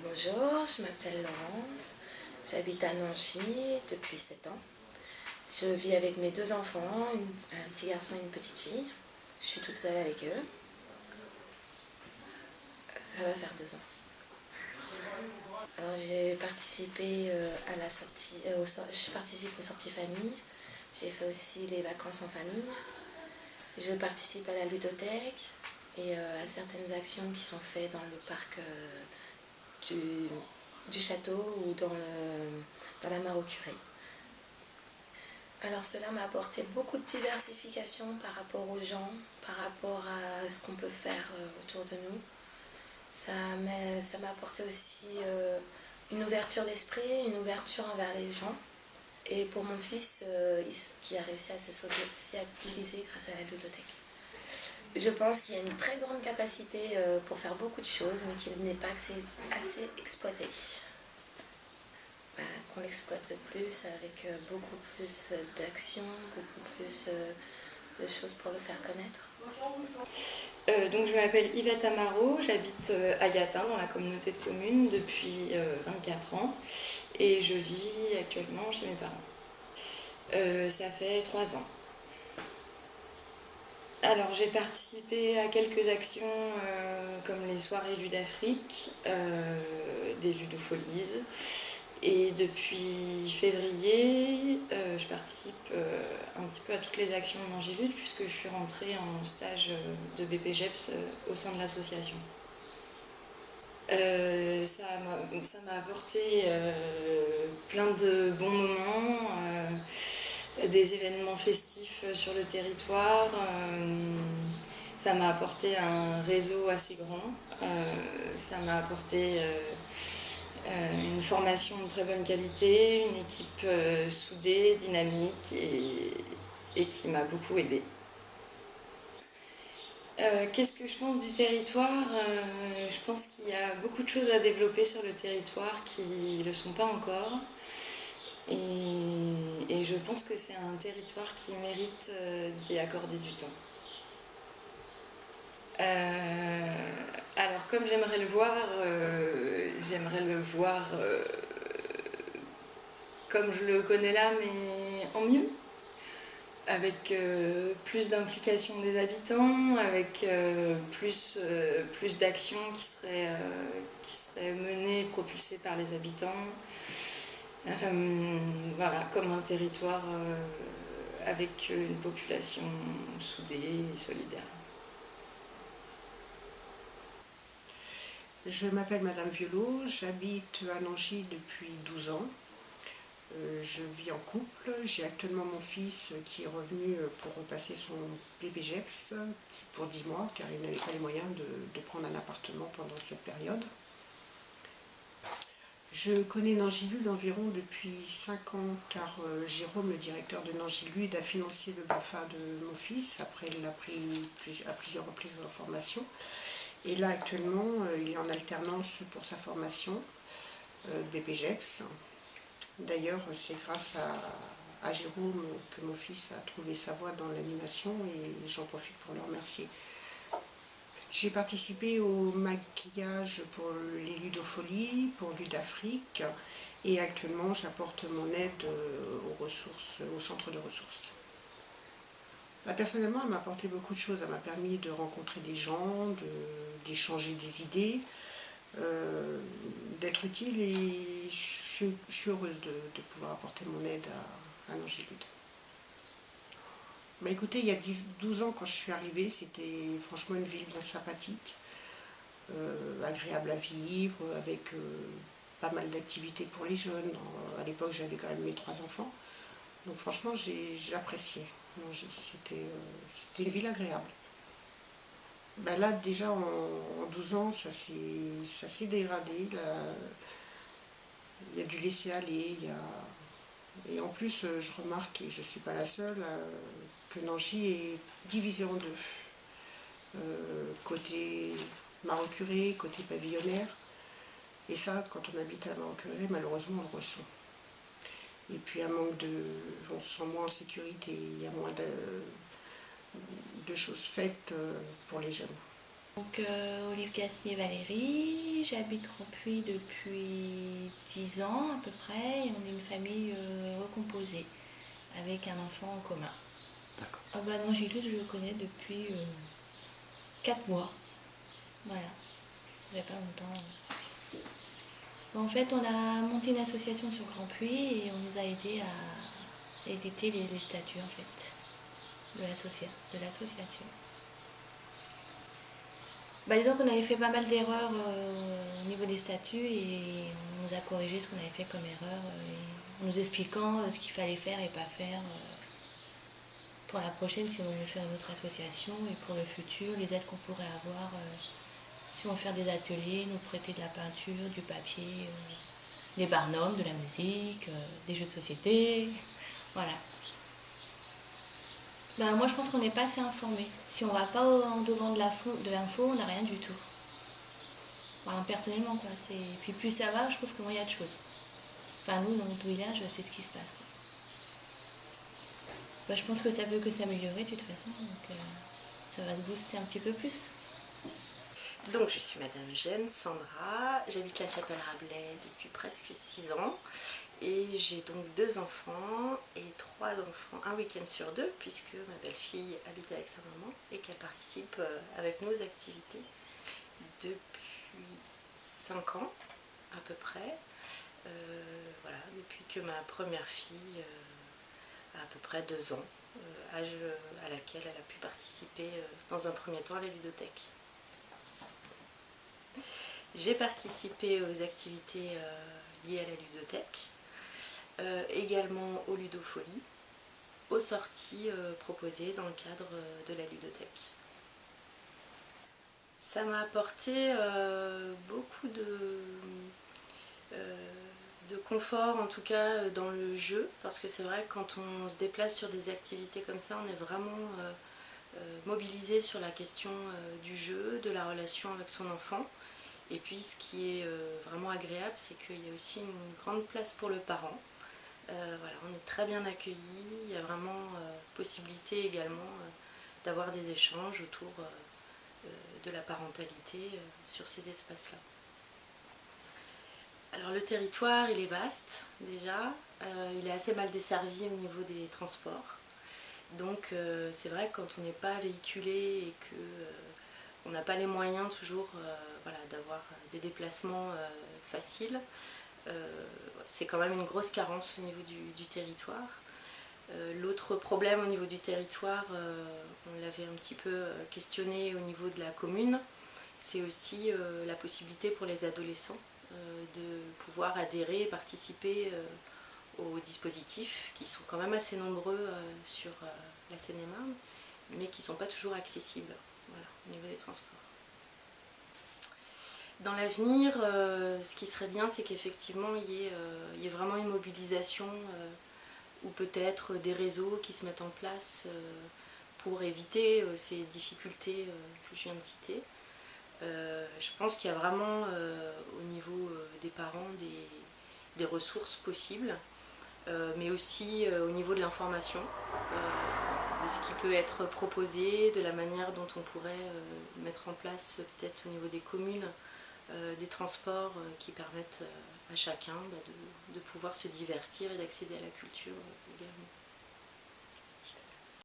Bonjour, je m'appelle Laurence, j'habite à Nancy depuis 7 ans. Je vis avec mes 2 enfants, un petit garçon et une petite fille. Je suis toute seule avec eux. Ça va faire 2 ans. Alors j'ai participé à la sortie, je participe aux sorties famille. J'ai fait aussi les vacances en famille. Je participe à la ludothèque et à certaines actions qui sont faites dans le parc du château ou dans la mare au curé. Alors cela m'a apporté beaucoup de diversification par rapport aux gens, par rapport à ce qu'on peut faire autour de nous. Ça m'a apporté aussi une ouverture d'esprit, une ouverture envers les gens. Et pour mon fils qui a réussi à se sociabiliser grâce à la ludothèque. Je pense qu'il y a une très grande capacité pour faire beaucoup de choses, mais qu'il n'est pas assez exploité. Qu'on l'exploite plus avec beaucoup plus d'actions, beaucoup plus de choses pour le faire connaître. Donc je m'appelle Yvette Amaro, j'habite à Gatin dans la communauté de communes depuis 24 ans et je vis actuellement chez mes parents. Ça fait 3 ans. Alors j'ai participé à quelques actions comme les soirées Ludafrique, des Ludofolies. Et depuis février, je participe un petit peu à toutes les actions de Nangilude puisque je suis rentrée en stage de BPGEPS au sein de l'association. Ça m'a apporté plein de bons moments, des événements festifs sur le territoire. Ça m'a apporté un réseau assez grand. Ça m'a apporté une formation de très bonne qualité, une équipe soudée, dynamique et qui m'a beaucoup aidée. Qu'est-ce que je pense du territoire? Je pense qu'il y a beaucoup de choses à développer sur le territoire qui ne le sont pas encore. Et je pense que c'est un territoire qui mérite d'y accorder du temps. Alors comme j'aimerais le voir comme je le connais là, mais en mieux, avec plus d'implication des habitants, avec plus d'actions qui seraient menées, propulsées par les habitants. Voilà, comme un territoire avec une population soudée et solidaire. Je m'appelle Madame Violot, j'habite à Nancy depuis 12 ans. Je vis en couple, j'ai actuellement mon fils qui est revenu pour repasser son BPGEPS pour 10 mois car il n'avait pas les moyens de prendre un appartement pendant cette période. Je connais Nangilude environ depuis 5 ans car Jérôme, le directeur de Nangilude, a financé le BAFA de mon fils. Après, il l'a pris à plusieurs reprises en formation. Et là, actuellement, il est en alternance pour sa formation BPGEPS. D'ailleurs, c'est grâce à Jérôme que mon fils a trouvé sa voie dans l'animation et j'en profite pour le remercier. J'ai participé au maquillage pour les Ludofolies, pour Ludafrique et actuellement j'apporte mon aide au centre de ressources. Personnellement, elle m'a apporté beaucoup de choses. Elle m'a permis de rencontrer des gens, d'échanger des idées, d'être utile et je suis heureuse de pouvoir apporter mon aide à Nangilude. Écoutez, il y a 12 ans quand je suis arrivée, c'était franchement une ville bien sympathique, agréable à vivre, avec pas mal d'activités pour les jeunes. À l'époque, j'avais quand même mes 3 enfants. Donc franchement, j'appréciais. C'était une ville agréable. Là, déjà, en 12 ans, ça s'est dégradé. Là, il y a du laisser-aller. Et en plus, je remarque, et je ne suis pas la seule, que Nancy est divisée en deux. Côté Mare-au-Curé, côté pavillonnaire. Et ça, quand on habite à Mare-au-Curé, malheureusement, on le ressent. Et puis on se sent moins en sécurité, il y a moins de choses faites pour les jeunes. Donc Olive Gasnier-Valérie, j'habite Grandpuits depuis 10 ans à peu près et on est une famille recomposée avec un enfant en commun. D'accord. Ah bah non, Gilles, je le connais depuis 4 mois. Voilà, ça fait pas longtemps. Bon, en fait, on a monté une association sur Grandpuits et on nous a aidé à éditer les statuts en fait de l'association. Bah, disons qu'on avait fait pas mal d'erreurs au niveau des statuts et on nous a corrigé ce qu'on avait fait comme erreur en nous expliquant ce qu'il fallait faire et pas faire pour la prochaine si on veut faire une autre association et pour le futur, les aides qu'on pourrait avoir si on veut faire des ateliers, nous prêter de la peinture, du papier, des barnums, de la musique, des jeux de société, voilà. Ben, moi je pense qu'on n'est pas assez informé. Si on va pas en devant de l'info, on n'a rien du tout. Ben, personnellement quoi. Puis plus ça va, je trouve que moins il y a de choses. Enfin nous dans notre village, c'est ce qui se passe quoi. Ben, je pense que ça peut que s'améliorer de toute façon, donc ça va se booster un petit peu plus. Donc je suis Madame Jeanne Sandra, j'habite la Chapelle-Rabelais depuis presque 6 ans et j'ai donc 2 enfants et 3 enfants un week-end sur 2 puisque ma belle-fille habite avec sa maman et qu'elle participe avec nous aux activités depuis 5 ans à peu près. Voilà, depuis que ma première fille a à peu près 2 ans, âge à laquelle elle a pu participer dans un premier temps à la ludothèque. J'ai participé aux activités liées à la ludothèque, également aux ludofolies, aux sorties proposées dans le cadre de la ludothèque. Ça m'a apporté beaucoup de confort, en tout cas dans le jeu, parce que c'est vrai que quand on se déplace sur des activités comme ça, on est vraiment mobilisé sur la question du jeu, de la relation avec son enfant. Et puis ce qui est vraiment agréable, c'est qu'il y a aussi une grande place pour le parent. Voilà, on est très bien accueillis, il y a vraiment possibilité également d'avoir des échanges autour de la parentalité sur ces espaces-là. Alors le territoire, il est vaste déjà, il est assez mal desservi au niveau des transports. Donc c'est vrai que quand on n'est pas véhiculé et que on n'a pas les moyens toujours voilà, d'avoir des déplacements faciles. C'est quand même une grosse carence au niveau du territoire. L'autre problème au niveau du territoire, on l'avait un petit peu questionné au niveau de la commune, c'est aussi la possibilité pour les adolescents de pouvoir adhérer et participer aux dispositifs qui sont quand même assez nombreux sur la Seine-et-Marne, mais qui ne sont pas toujours accessibles. Voilà, au niveau des transports. Dans l'avenir, ce qui serait bien, c'est qu'effectivement, il y ait vraiment une mobilisation ou peut-être des réseaux qui se mettent en place pour éviter ces difficultés que je viens de citer. Je pense qu'il y a vraiment au niveau des parents des ressources possibles, mais aussi au niveau de l'information. De ce qui peut être proposé, de la manière dont on pourrait mettre en place peut-être au niveau des communes des transports qui permettent à chacun de pouvoir se divertir et d'accéder à la culture également.